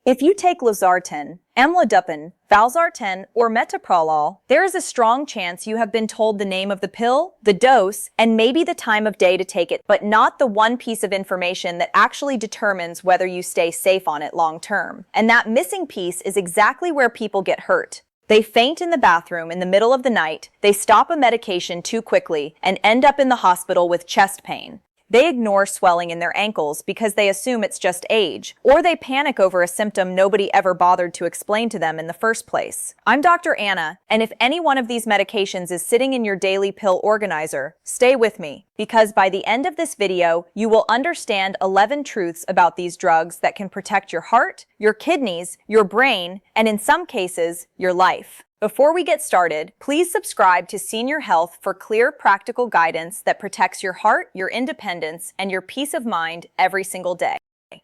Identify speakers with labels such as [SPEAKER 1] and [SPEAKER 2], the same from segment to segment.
[SPEAKER 1] If you take Losartan, Amlodipine, Valsartan, or Metoprolol, there is a strong chance you have been told the name of the pill, the dose, and maybe the time of day to take it, but not the one piece of information that actually determines whether you stay safe on it long term. And that missing piece is exactly where people get hurt. They faint in the bathroom in the middle of the night, they stop a medication too quickly, and end up in the hospital with chest pain. They ignore swelling in their ankles because they assume it's just age, or they panic over a symptom nobody ever bothered to explain to them in the first place. I'm Dr. Anna, and if any one of these medications is sitting in your daily pill organizer, stay with me, because by the end of this video, you will understand 11 truths about these drugs that can protect your heart, your kidneys, your brain, and in some cases, your life. Before we get started, please subscribe to Senior Health for clear, practical guidance that protects your heart, your independence, and your peace of mind every single day.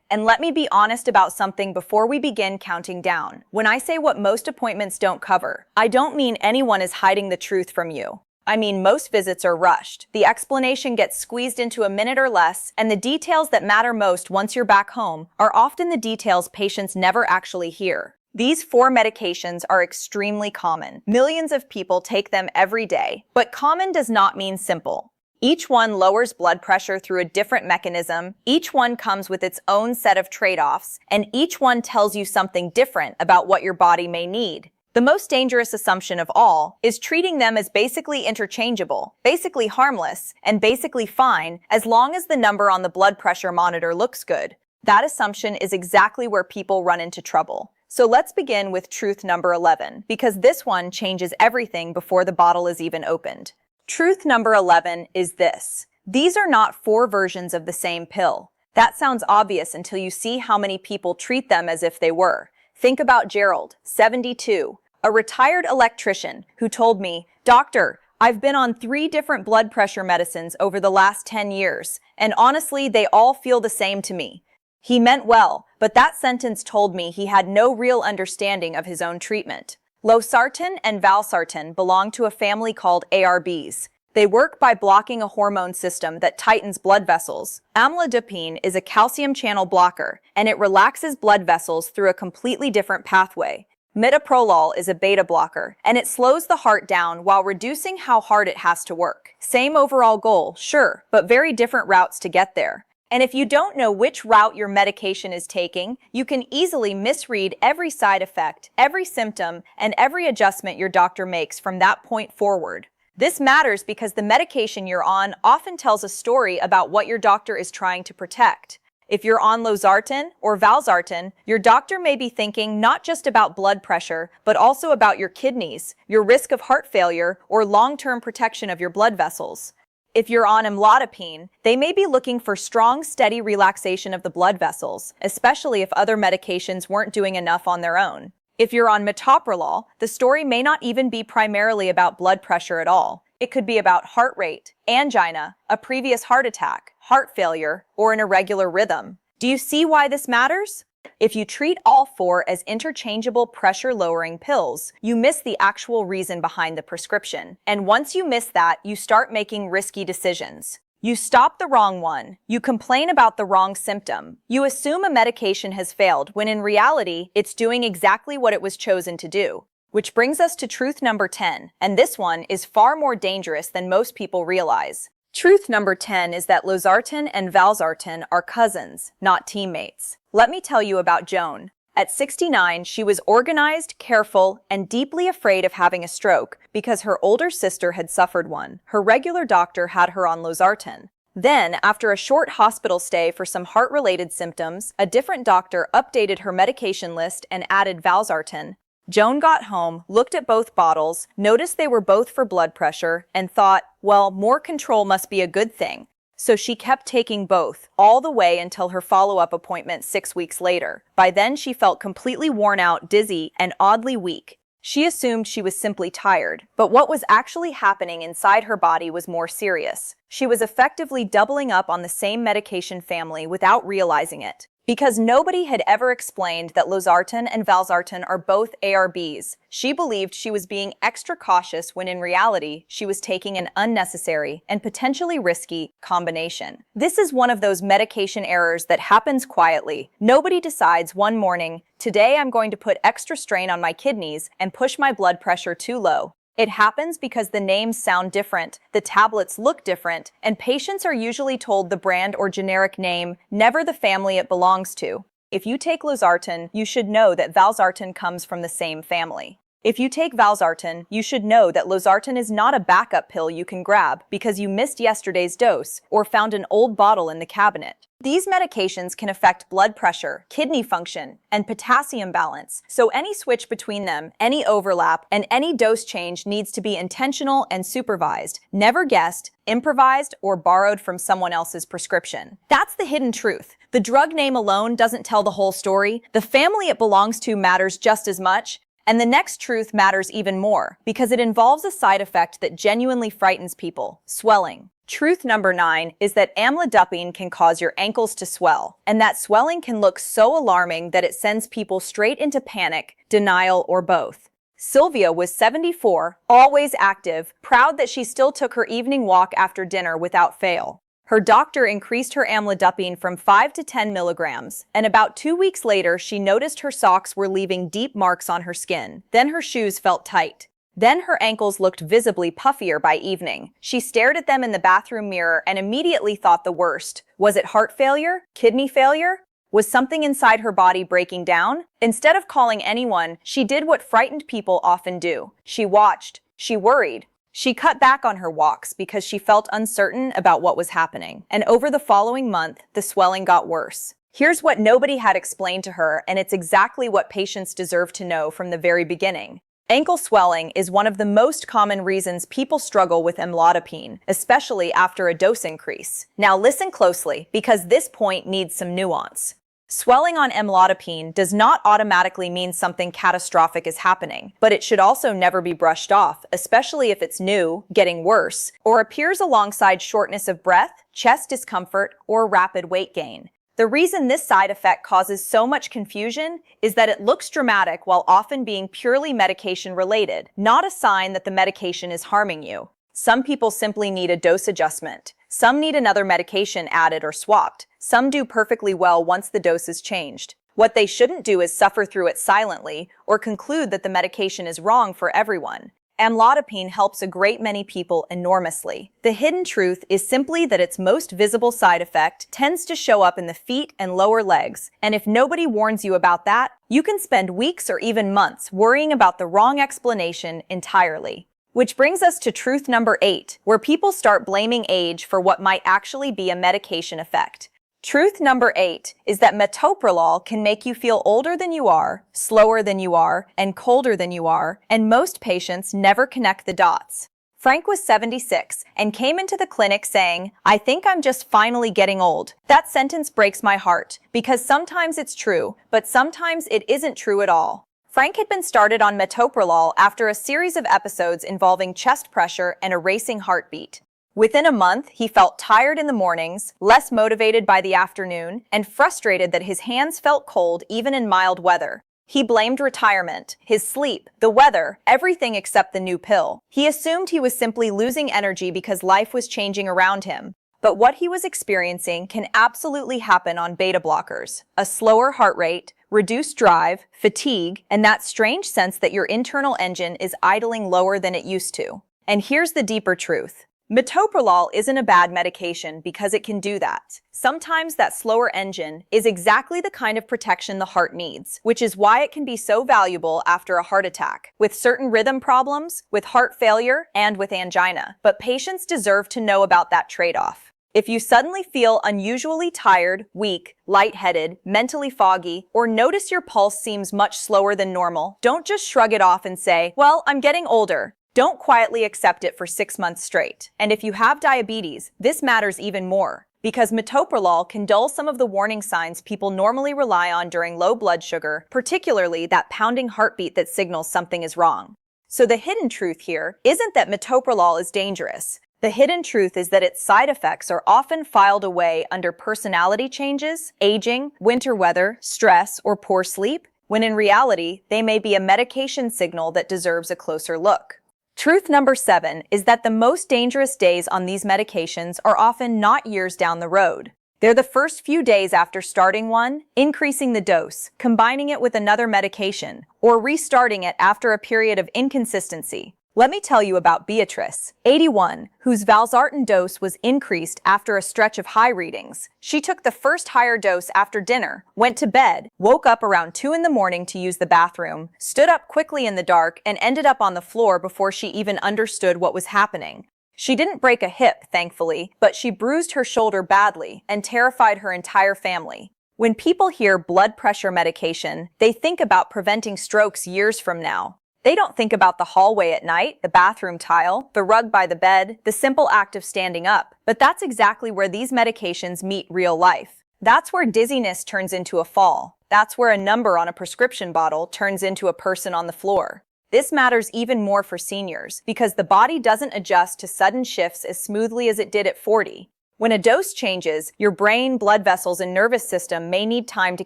[SPEAKER 1] And let me be honest about something before we begin counting down. When I say what most appointments don't cover, I don't mean anyone is hiding the truth from you. I mean most visits are rushed, the explanation gets squeezed into a minute or less, and the details that matter most once you're back home are often the details patients never actually hear. These 4 medications are extremely common. Millions of people take them every day, but common does not mean simple. Each one lowers blood pressure through a different mechanism, each one comes with its own set of trade-offs, and each one tells you something different about what your body may need. The most dangerous assumption of all is treating them as basically interchangeable, basically harmless, and basically fine as long as the number on the blood pressure monitor looks good. That assumption is exactly where people run into trouble. So let's begin with truth number 11, because this one changes everything before the bottle is even opened. Truth number 11 is this: these are not 4 versions of the same pill. That sounds obvious until you see how many people treat them as if they were. Think about Gerald, 72, a retired electrician who told me, "Doctor, I've been on 3 different blood pressure medicines over the last 10 years, and honestly, they all feel the same to me." He meant well, but that sentence told me he had no real understanding of his own treatment. Losartan and Valsartan belong to a family called ARBs. They work by blocking a hormone system that tightens blood vessels. Amlodipine is a calcium channel blocker, and it relaxes blood vessels through a completely different pathway. Metoprolol is a beta blocker, and it slows the heart down while reducing how hard it has to work. Same overall goal, sure, but very different routes to get there. And if you don't know which route your medication is taking, you can easily misread every side effect, every symptom, and every adjustment your doctor makes from that point forward. This matters because the medication you're on often tells a story about what your doctor is trying to protect. If you're on Losartan or Valsartan, your doctor may be thinking not just about blood pressure, but also about your kidneys, your risk of heart failure, or long-term protection of your blood vessels. If you're on Amlodipine, they may be looking for strong, steady relaxation of the blood vessels, especially if other medications weren't doing enough on their own. If you're on Metoprolol, the story may not even be primarily about blood pressure at all. It could be about heart rate, angina, a previous heart attack, heart failure, or an irregular rhythm. Do you see why this matters? If you treat all 4 as interchangeable pressure-lowering pills, you miss the actual reason behind the prescription. And once you miss that, you start making risky decisions. You stop the wrong one. You complain about the wrong symptom. You assume a medication has failed, when in reality, it's doing exactly what it was chosen to do. Which brings us to truth number 10, and this one is far more dangerous than most people realize. Truth number 10 is that Losartan and Valsartan are cousins, not teammates. Let me tell you about Joan. At 69, she was organized, careful, and deeply afraid of having a stroke because her older sister had suffered one. Her regular doctor had her on Losartan. Then, after a short hospital stay for some heart-related symptoms, a different doctor updated her medication list and added Valsartan. Joan got home, looked at both bottles, noticed they were both for blood pressure, and thought, well, more control must be a good thing. So she kept taking both, all the way until her follow-up appointment 6 weeks later. By then, she felt completely worn out, dizzy, and oddly weak. She assumed she was simply tired, but what was actually happening inside her body was more serious. She was effectively doubling up on the same medication family without realizing it. Because nobody had ever explained that Losartan and Valsartan are both ARBs, she believed she was being extra cautious when in reality, she was taking an unnecessary and potentially risky combination. This is one of those medication errors that happens quietly. Nobody decides one morning, today I'm going to put extra strain on my kidneys and push my blood pressure too low. It happens because the names sound different, the tablets look different, and patients are usually told the brand or generic name, never the family it belongs to. If you take Losartan, you should know that Valsartan comes from the same family. If you take Valsartan, you should know that Losartan is not a backup pill you can grab because you missed yesterday's dose or found an old bottle in the cabinet. These medications can affect blood pressure, kidney function, and potassium balance, so any switch between them, any overlap, and any dose change needs to be intentional and supervised, never guessed, improvised, or borrowed from someone else's prescription. That's the hidden truth. The drug name alone doesn't tell the whole story. The family it belongs to matters just as much. And the next truth matters even more, because it involves a side effect that genuinely frightens people: swelling. Truth number 9 is that amlodipine can cause your ankles to swell, and that swelling can look so alarming that it sends people straight into panic, denial, or both. Sylvia was 74, always active, proud that she still took her evening walk after dinner without fail. Her doctor increased her amlodipine from 5 to 10 milligrams, and about 2 weeks later, she noticed her socks were leaving deep marks on her skin. Then her shoes felt tight. Then her ankles looked visibly puffier by evening. She stared at them in the bathroom mirror and immediately thought the worst. Was it heart failure? Kidney failure? Was something inside her body breaking down? Instead of calling anyone, she did what frightened people often do. She watched. She worried. She cut back on her walks because she felt uncertain about what was happening. And over the following month, the swelling got worse. Here's what nobody had explained to her, and it's exactly what patients deserve to know from the very beginning. Ankle swelling is one of the most common reasons people struggle with amlodipine, especially after a dose increase. Now listen closely, because this point needs some nuance. Swelling on amlodipine does not automatically mean something catastrophic is happening, but it should also never be brushed off, especially if it's new, getting worse, or appears alongside shortness of breath, chest discomfort, or rapid weight gain. The reason this side effect causes so much confusion is that it looks dramatic while often being purely medication-related, not a sign that the medication is harming you. Some people simply need a dose adjustment. Some need another medication added or swapped. Some do perfectly well once the dose is changed. What they shouldn't do is suffer through it silently or conclude that the medication is wrong for everyone. Amlodipine helps a great many people enormously. The hidden truth is simply that its most visible side effect tends to show up in the feet and lower legs, and if nobody warns you about that, you can spend weeks or even months worrying about the wrong explanation entirely. Which brings us to truth number 8, where people start blaming age for what might actually be a medication effect. Truth number 8 is that metoprolol can make you feel older than you are, slower than you are, and colder than you are, and most patients never connect the dots. Frank was 76 and came into the clinic saying, "I think I'm just finally getting old." That sentence breaks my heart, because sometimes it's true, but sometimes it isn't true at all. Frank had been started on metoprolol after a series of episodes involving chest pressure and a racing heartbeat. Within a month, he felt tired in the mornings, less motivated by the afternoon, and frustrated that his hands felt cold even in mild weather. He blamed retirement, his sleep, the weather, everything except the new pill. He assumed he was simply losing energy because life was changing around him. But what he was experiencing can absolutely happen on beta blockers: a slower heart rate, reduced drive, fatigue, and that strange sense that your internal engine is idling lower than it used to. And here's the deeper truth. Metoprolol isn't a bad medication because it can do that. Sometimes that slower engine is exactly the kind of protection the heart needs, which is why it can be so valuable after a heart attack, with certain rhythm problems, with heart failure, and with angina. But patients deserve to know about that trade-off. If you suddenly feel unusually tired, weak, lightheaded, mentally foggy, or notice your pulse seems much slower than normal, don't just shrug it off and say, "Well, I'm getting older." Don't quietly accept it for 6 months straight. And if you have diabetes, this matters even more, because metoprolol can dull some of the warning signs people normally rely on during low blood sugar, particularly that pounding heartbeat that signals something is wrong. So the hidden truth here isn't that metoprolol is dangerous. The hidden truth is that its side effects are often filed away under personality changes, aging, winter weather, stress, or poor sleep, when in reality, they may be a medication signal that deserves a closer look. Truth number 7 is that the most dangerous days on these medications are often not years down the road. They're the first few days after starting one, increasing the dose, combining it with another medication, or restarting it after a period of inconsistency. Let me tell you about Beatrice, 81, whose Valsartan dose was increased after a stretch of high readings. She took the first higher dose after dinner, went to bed, woke up around 2 in the morning to use the bathroom, stood up quickly in the dark, and ended up on the floor before she even understood what was happening. She didn't break a hip, thankfully, but she bruised her shoulder badly and terrified her entire family. When people hear blood pressure medication, they think about preventing strokes years from now. They don't think about the hallway at night, the bathroom tile, the rug by the bed, the simple act of standing up. But that's exactly where these medications meet real life. That's where dizziness turns into a fall. That's where a number on a prescription bottle turns into a person on the floor. This matters even more for seniors because the body doesn't adjust to sudden shifts as smoothly as it did at 40. When a dose changes, your brain, blood vessels, and nervous system may need time to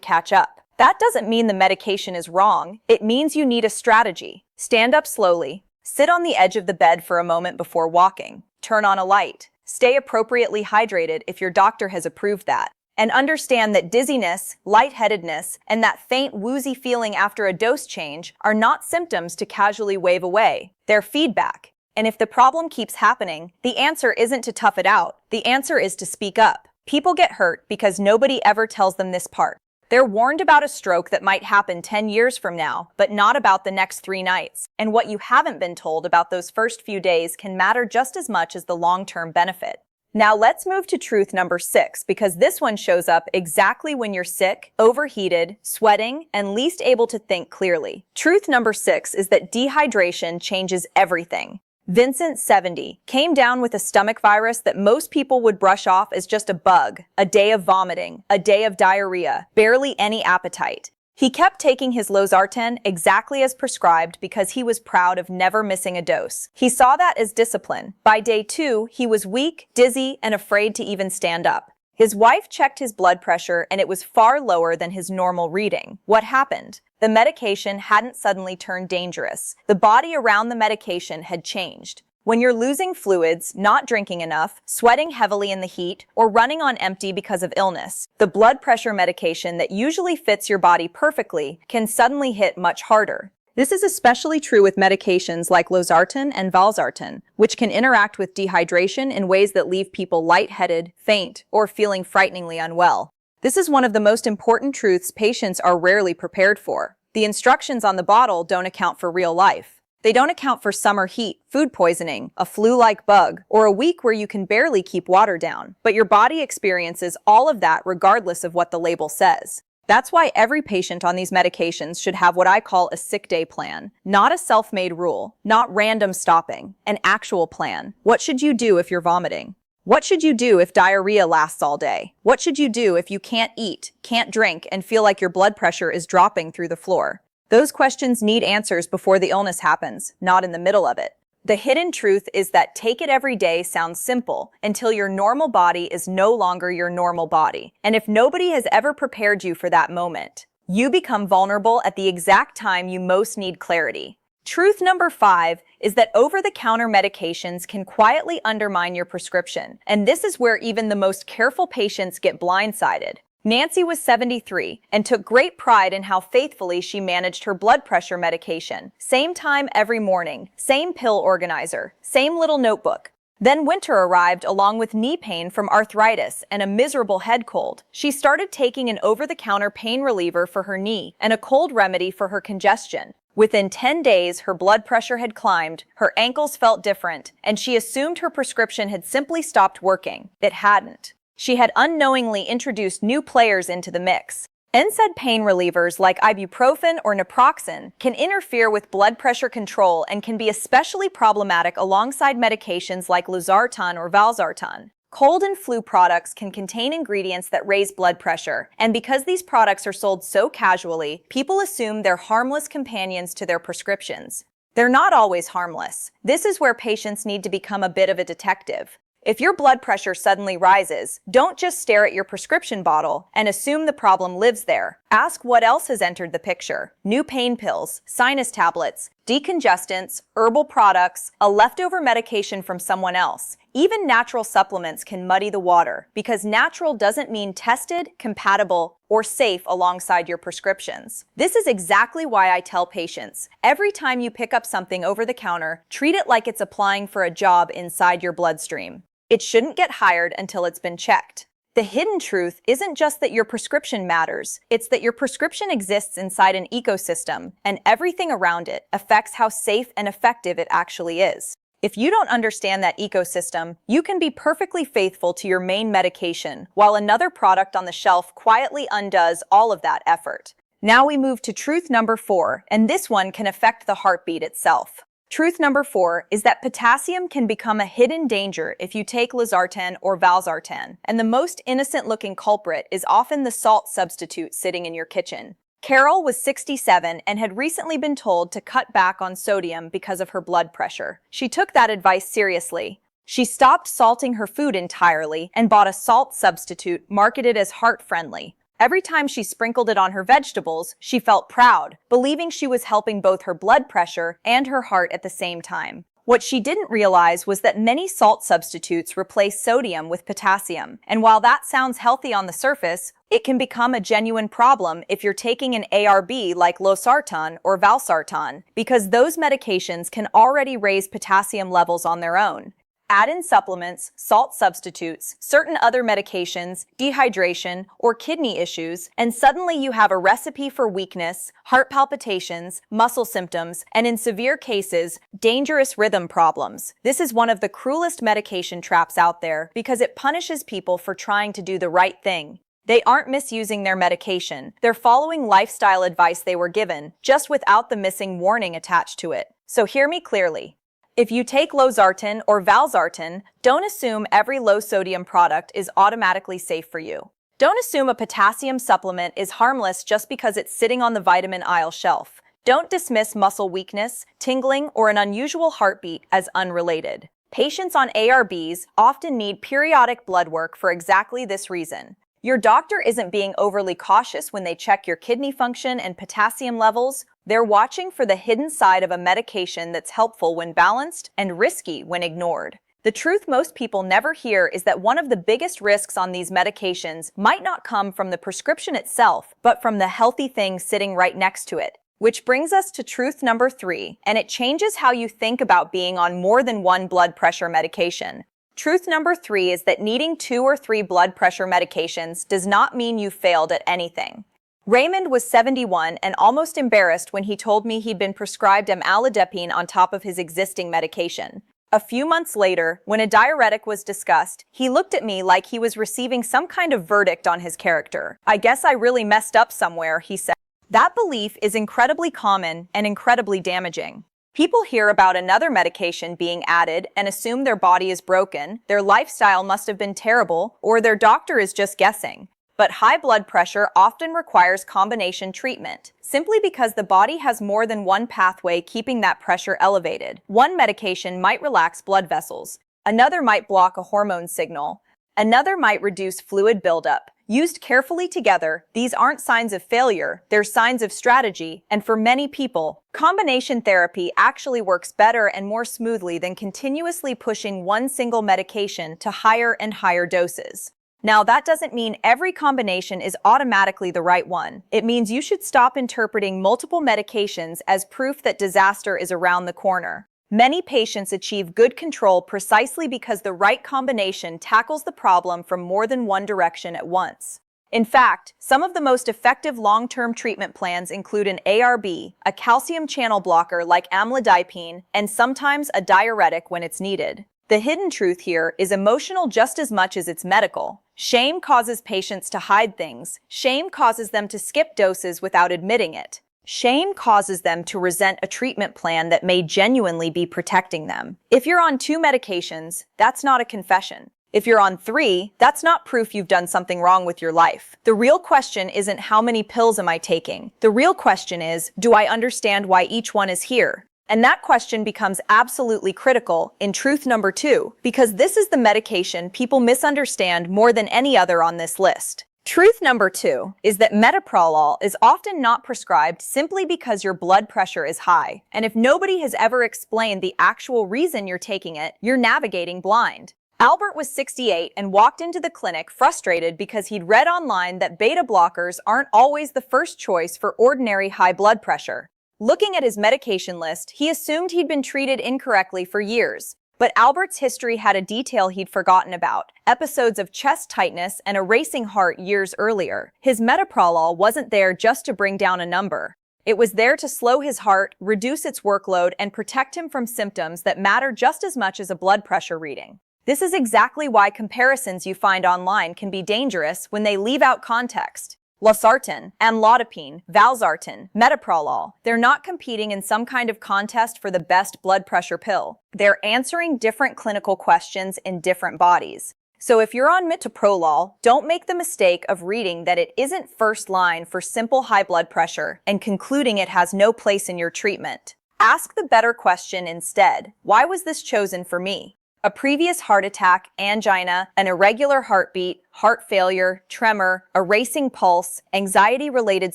[SPEAKER 1] catch up. That doesn't mean the medication is wrong. It means you need a strategy. Stand up slowly. Sit on the edge of the bed for a moment before walking. Turn on a light. Stay appropriately hydrated if your doctor has approved that. And understand that dizziness, lightheadedness, and that faint woozy feeling after a dose change are not symptoms to casually wave away. They're feedback. And if the problem keeps happening, the answer isn't to tough it out. The answer is to speak up. People get hurt because nobody ever tells them this part. They're warned about a stroke that might happen 10 years from now, but not about the next 3 nights. And what you haven't been told about those first few days can matter just as much as the long-term benefit. Now let's move to truth number 6, because this one shows up exactly when you're sick, overheated, sweating, and least able to think clearly. Truth number 6 is that dehydration changes everything. Vincent, 70, came down with a stomach virus that most people would brush off as just a bug, a day of vomiting, a day of diarrhea, barely any appetite. He kept taking his Losartan exactly as prescribed because he was proud of never missing a dose. He saw that as discipline. By day 2, he was weak, dizzy, and afraid to even stand up. His wife checked his blood pressure and it was far lower than his normal reading. What happened? The medication hadn't suddenly turned dangerous. The body around the medication had changed. When you're losing fluids, not drinking enough, sweating heavily in the heat, or running on empty because of illness, the blood pressure medication that usually fits your body perfectly can suddenly hit much harder. This is especially true with medications like Losartan and Valsartan, which can interact with dehydration in ways that leave people lightheaded, faint, or feeling frighteningly unwell. This is one of the most important truths patients are rarely prepared for. The instructions on the bottle don't account for real life. They don't account for summer heat, food poisoning, a flu-like bug, or a week where you can barely keep water down. But your body experiences all of that regardless of what the label says. That's why every patient on these medications should have what I call a sick day plan. Not a self-made rule, not random stopping, an actual plan. What should you do if you're vomiting? What should you do if diarrhea lasts all day? What should you do if you can't eat, can't drink, and feel like your blood pressure is dropping through the floor? Those questions need answers before the illness happens, not in the middle of it. The hidden truth is that take it every day sounds simple until your normal body is no longer your normal body. And if nobody has ever prepared you for that moment, you become vulnerable at the exact time you most need clarity. Truth number 5 is that over-the-counter medications can quietly undermine your prescription. And this is where even the most careful patients get blindsided. Nancy was 73 and took great pride in how faithfully she managed her blood pressure medication. Same time every morning, same pill organizer, same little notebook. Then winter arrived along with knee pain from arthritis and a miserable head cold. She started taking an over-the-counter pain reliever for her knee and a cold remedy for her congestion. Within 10 days, her blood pressure had climbed, her ankles felt different, and she assumed her prescription had simply stopped working. It hadn't. She had unknowingly introduced new players into the mix. NSAID pain relievers like ibuprofen or naproxen can interfere with blood pressure control and can be especially problematic alongside medications like Losartan or Valsartan. Cold and flu products can contain ingredients that raise blood pressure, and because these products are sold so casually, people assume they're harmless companions to their prescriptions. They're not always harmless. This is where patients need to become a bit of a detective. If your blood pressure suddenly rises, don't just stare at your prescription bottle and assume the problem lives there. Ask what else has entered the picture. New pain pills, sinus tablets, decongestants, herbal products, a leftover medication from someone else. Even natural supplements can muddy the water because natural doesn't mean tested, compatible, or safe alongside your prescriptions. This is exactly why I tell patients, every time you pick up something over the counter, treat it like it's applying for a job inside your bloodstream. It shouldn't get hired until it's been checked. The hidden truth isn't just that your prescription matters, it's that your prescription exists inside an ecosystem, and everything around it affects how safe and effective it actually is. If you don't understand that ecosystem, you can be perfectly faithful to your main medication, while another product on the shelf quietly undoes all of that effort. Now we move to truth number 4, and this one can affect the heartbeat itself. Truth number 4 is that potassium can become a hidden danger if you take Losartan or Valsartan, and the most innocent-looking culprit is often the salt substitute sitting in your kitchen. Carol was 67 and had recently been told to cut back on sodium because of her blood pressure. She took that advice seriously. She stopped salting her food entirely and bought a salt substitute marketed as heart-friendly. Every time she sprinkled it on her vegetables, she felt proud, believing she was helping both her blood pressure and her heart at the same time. What she didn't realize was that many salt substitutes replace sodium with potassium, and while that sounds healthy on the surface, it can become a genuine problem if you're taking an ARB like Losartan or Valsartan, because those medications can already raise potassium levels on their own. Add in supplements, salt substitutes, certain other medications, dehydration, or kidney issues, and suddenly you have a recipe for weakness, heart palpitations, muscle symptoms, and in severe cases, dangerous rhythm problems. This is one of the cruelest medication traps out there because it punishes people for trying to do the right thing. They aren't misusing their medication. They're following lifestyle advice they were given, just without the missing warning attached to it. So hear me clearly. If you take Losartan or Valsartan, don't assume every low-sodium product is automatically safe for you. Don't assume a potassium supplement is harmless just because it's sitting on the vitamin aisle shelf. Don't dismiss muscle weakness, tingling, or an unusual heartbeat as unrelated. Patients on ARBs often need periodic blood work for exactly this reason. Your doctor isn't being overly cautious when they check your kidney function and potassium levels. They're watching for the hidden side of a medication that's helpful when balanced and risky when ignored. The truth most people never hear is that one of the biggest risks on these medications might not come from the prescription itself, but from the healthy thing sitting right next to it. Which brings us to truth number 3, and it changes how you think about being on more than one blood pressure medication. Truth number 3 is that needing 2 or 3 blood pressure medications does not mean you failed at anything. Raymond was 71 and almost embarrassed when he told me he'd been prescribed Amlodipine on top of his existing medication. A few months later, when a diuretic was discussed, he looked at me like he was receiving some kind of verdict on his character. "I guess I really messed up somewhere," he said. That belief is incredibly common and incredibly damaging. People hear about another medication being added and assume their body is broken, their lifestyle must have been terrible, or their doctor is just guessing. But high blood pressure often requires combination treatment, simply because the body has more than one pathway keeping that pressure elevated. One medication might relax blood vessels, another might block a hormone signal, another might reduce fluid buildup. Used carefully together, these aren't signs of failure, they're signs of strategy, and for many people, combination therapy actually works better and more smoothly than continuously pushing one single medication to higher and higher doses. Now, that doesn't mean every combination is automatically the right one. It means you should stop interpreting multiple medications as proof that disaster is around the corner. Many patients achieve good control precisely because the right combination tackles the problem from more than one direction at once. In fact, some of the most effective long-term treatment plans include an ARB, a calcium channel blocker like Amlodipine, and sometimes a diuretic when it's needed. The hidden truth here is emotional just as much as it's medical. Shame causes patients to hide things. Shame causes them to skip doses without admitting it. Shame causes them to resent a treatment plan that may genuinely be protecting them. If you're on 2 medications, that's not a confession. If you're on 3, that's not proof you've done something wrong with your life. The real question isn't how many pills am I taking? The real question is, do I understand why each one is here? And that question becomes absolutely critical in truth number 2, because this is the medication people misunderstand more than any other on this list. Truth number 2 is that metoprolol is often not prescribed simply because your blood pressure is high. And if nobody has ever explained the actual reason you're taking it, you're navigating blind. Albert was 68 and walked into the clinic frustrated because he'd read online that beta blockers aren't always the first choice for ordinary high blood pressure. Looking at his medication list, he assumed he'd been treated incorrectly for years. But Albert's history had a detail he'd forgotten about: episodes of chest tightness and a racing heart years earlier. His metoprolol wasn't there just to bring down a number. It was there to slow his heart, reduce its workload, and protect him from symptoms that matter just as much as a blood pressure reading. This is exactly why comparisons you find online can be dangerous when they leave out context. Losartan, Amlodipine, Valsartan, Metoprolol. They're not competing in some kind of contest for the best blood pressure pill. They're answering different clinical questions in different bodies. So if you're on Metoprolol, don't make the mistake of reading that it isn't first line for simple high blood pressure and concluding it has no place in your treatment. Ask the better question instead: why was this chosen for me? A previous heart attack, angina, an irregular heartbeat, heart failure, tremor, a racing pulse, anxiety-related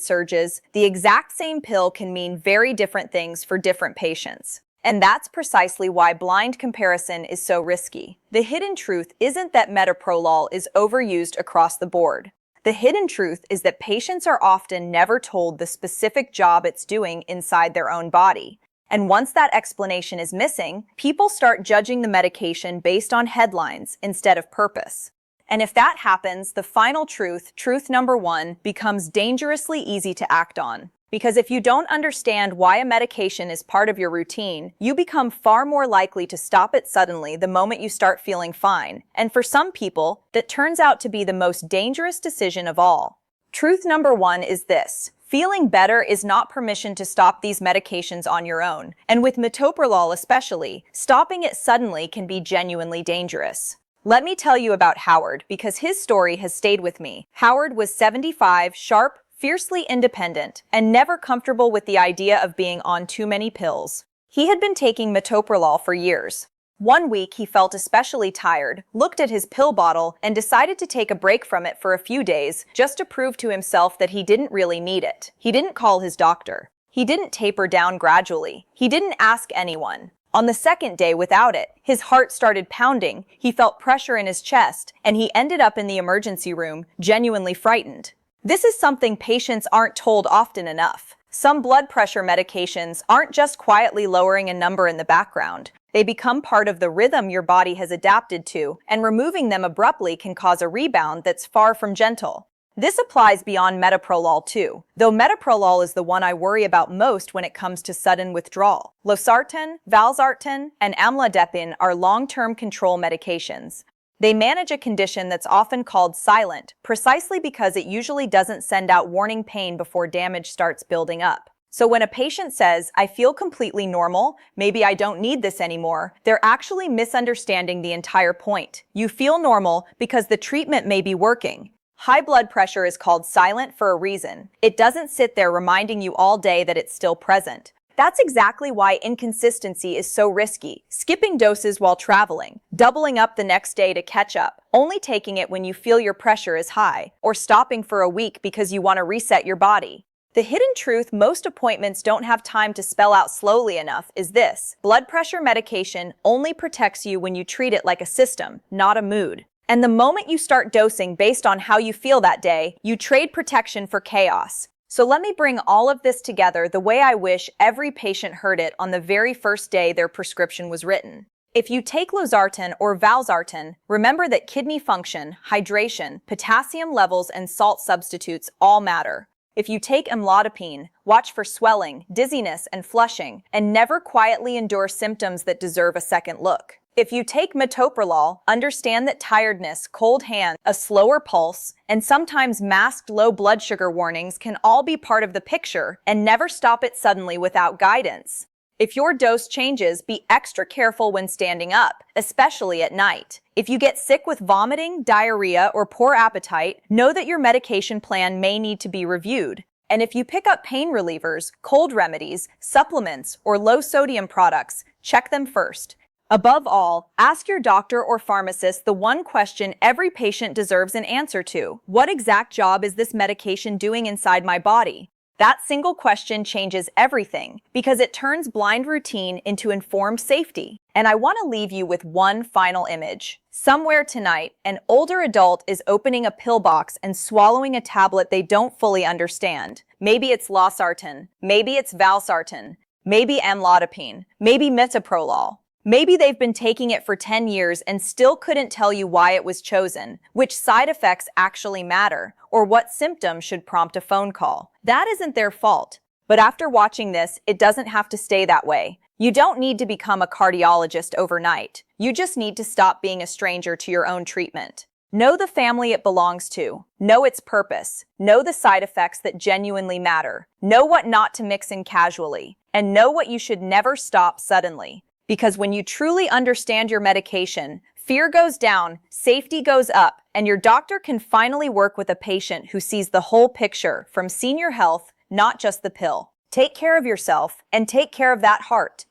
[SPEAKER 1] surges. The exact same pill can mean very different things for different patients. And that's precisely why blind comparison is so risky. The hidden truth isn't that metoprolol is overused across the board. The hidden truth is that patients are often never told the specific job it's doing inside their own body. And once that explanation is missing, people start judging the medication based on headlines instead of purpose. And if that happens, the final truth, truth number 1, becomes dangerously easy to act on. Because if you don't understand why a medication is part of your routine, you become far more likely to stop it suddenly the moment you start feeling fine. And for some people, that turns out to be the most dangerous decision of all. Truth number 1 is this: feeling better is not permission to stop these medications on your own. And with metoprolol especially, stopping it suddenly can be genuinely dangerous. Let me tell you about Howard, because his story has stayed with me. Howard was 75, sharp, fiercely independent, and never comfortable with the idea of being on too many pills. He had been taking metoprolol for years. One week he felt especially tired, looked at his pill bottle, and decided to take a break from it for a few days just to prove to himself that he didn't really need it. He didn't call his doctor. He didn't taper down gradually. He didn't ask anyone. On the second day without it, his heart started pounding, he felt pressure in his chest, and he ended up in the emergency room, genuinely frightened. This is something patients aren't told often enough. Some blood pressure medications aren't just quietly lowering a number in the background. They become part of the rhythm your body has adapted to, and removing them abruptly can cause a rebound that's far from gentle. This applies beyond metoprolol too, though metoprolol is the one I worry about most when it comes to sudden withdrawal. Losartan, Valsartan, and Amlodipine are long-term control medications. They manage a condition that's often called silent, precisely because it usually doesn't send out warning pain before damage starts building up. So when a patient says, "I feel completely normal, maybe I don't need this anymore," they're actually misunderstanding the entire point. You feel normal because the treatment may be working. High blood pressure is called silent for a reason. It doesn't sit there reminding you all day that it's still present. That's exactly why inconsistency is so risky. Skipping doses while traveling, doubling up the next day to catch up, only taking it when you feel your pressure is high, or stopping for a week because you want to reset your body. The hidden truth most appointments don't have time to spell out slowly enough is this: blood pressure medication only protects you when you treat it like a system, not a mood. And the moment you start dosing based on how you feel that day, you trade protection for chaos. So let me bring all of this together the way I wish every patient heard it on the very first day their prescription was written. If you take Losartan or Valsartan, remember that kidney function, hydration, potassium levels, and salt substitutes all matter. If you take Amlodipine, watch for swelling, dizziness, and flushing, and never quietly endure symptoms that deserve a second look. If you take metoprolol, understand that tiredness, cold hand, a slower pulse, and sometimes masked low blood sugar warnings can all be part of the picture, and never stop it suddenly without guidance. If your dose changes, be extra careful when standing up, especially at night. If you get sick with vomiting, diarrhea, or poor appetite, know that your medication plan may need to be reviewed. And if you pick up pain relievers, cold remedies, supplements, or low-sodium products, check them first. Above all, ask your doctor or pharmacist the one question every patient deserves an answer to. What exact job is this medication doing inside my body? That single question changes everything because it turns blind routine into informed safety. And I want to leave you with one final image. Somewhere tonight, an older adult is opening a pill box and swallowing a tablet they don't fully understand. Maybe it's Losartan, maybe it's Valsartan, maybe Amlodipine, maybe Metoprolol. Maybe they've been taking it for 10 years and still couldn't tell you why it was chosen, which side effects actually matter, or what symptoms should prompt a phone call. That isn't their fault. But after watching this, it doesn't have to stay that way. You don't need to become a cardiologist overnight. You just need to stop being a stranger to your own treatment. Know the family it belongs to. Know its purpose. Know the side effects that genuinely matter. Know what not to mix in casually. And know what you should never stop suddenly. Because when you truly understand your medication, fear goes down, safety goes up, and your doctor can finally work with a patient who sees the whole picture from senior health, not just the pill. Take care of yourself and take care of that heart.